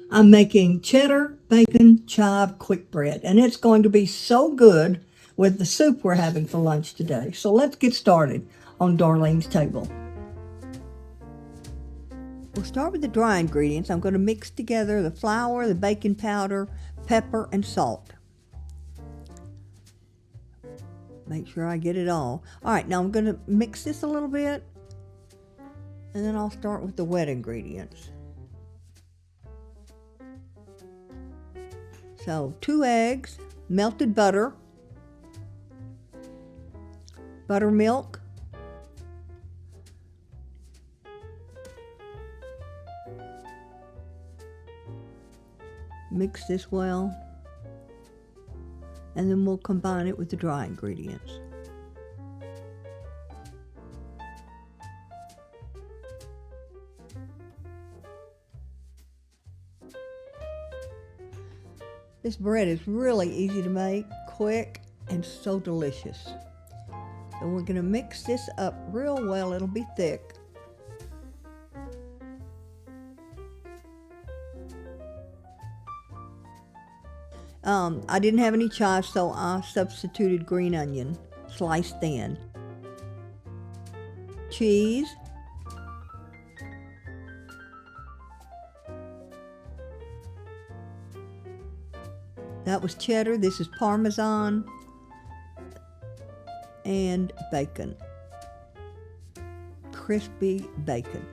I'm making cheddar bacon chive quick bread, and it's going to be so good with the soup we're having for lunch today. So let's get started on Darlene's table. We'll start with the dry ingredients. I'm going to mix together the flour, the baking powder, pepper, and salt. Make sure I get it all. All right, now I'm going to mix this a little bit, and then I'll start with the wet ingredients. So 2 eggs, melted butter, buttermilk, mix this well, and then we'll combine it with the dry ingredients. This bread is really easy to make, quick, and so delicious. And we're going to mix this up real well. It'll be thick. I didn't have any chives, so I substituted green onion, sliced thin. Cheese. That was cheddar. This is Parmesan. And bacon. Crispy bacon.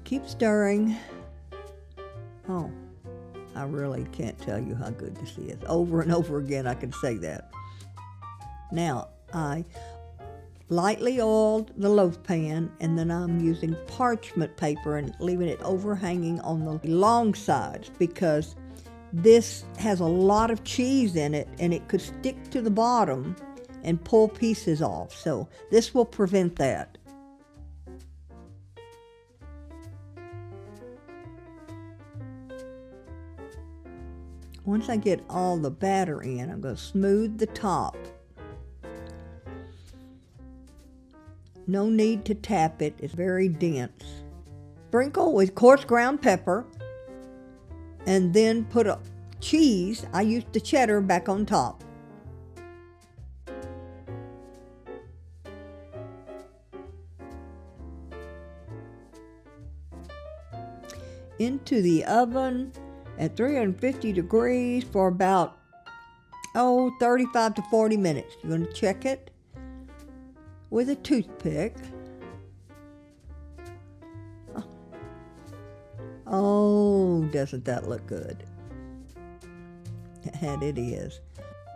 Keep stirring. Oh, I really can't tell you how good this is. Over and over again I can say that. Now, I lightly oiled the loaf pan, and then I'm using parchment paper and leaving it overhanging on the long sides because this has a lot of cheese in it and it could stick to the bottom and pull pieces off. So this will prevent that. Once I get all the batter in, I'm going to smooth the top. No need to tap it, it's very dense. Sprinkle with coarse ground pepper, and then put a cheese. I used the cheddar back on top. Into the oven at 350 degrees for about 35 to 40 minutes. You're going to check it with a toothpick. Oh, doesn't that look good? And it is.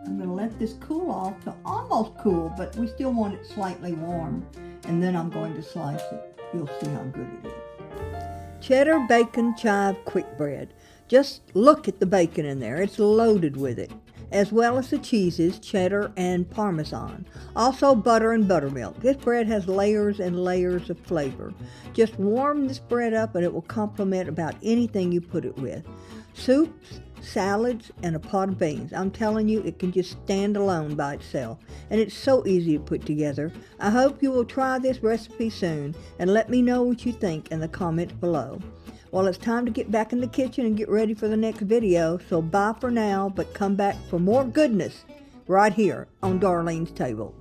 I'm going to let this cool off to almost cool, but we still want it slightly warm. And then I'm going to slice it. You'll see how good it is. Cheddar bacon chive quick bread. Just look at the bacon in there. It's loaded with it, as well as the cheeses, cheddar and Parmesan. Also butter and buttermilk. This bread has layers and layers of flavor. Just warm this bread up and it will complement about anything you put it with. Soups, salads, and a pot of beans. I'm telling you, it can just stand alone by itself. And it's so easy to put together. I hope you will try this recipe soon and let me know what you think in the comments below. Well, it's time to get back in the kitchen and get ready for the next video, so bye for now, but come back for more goodness right here on Darlene's Table.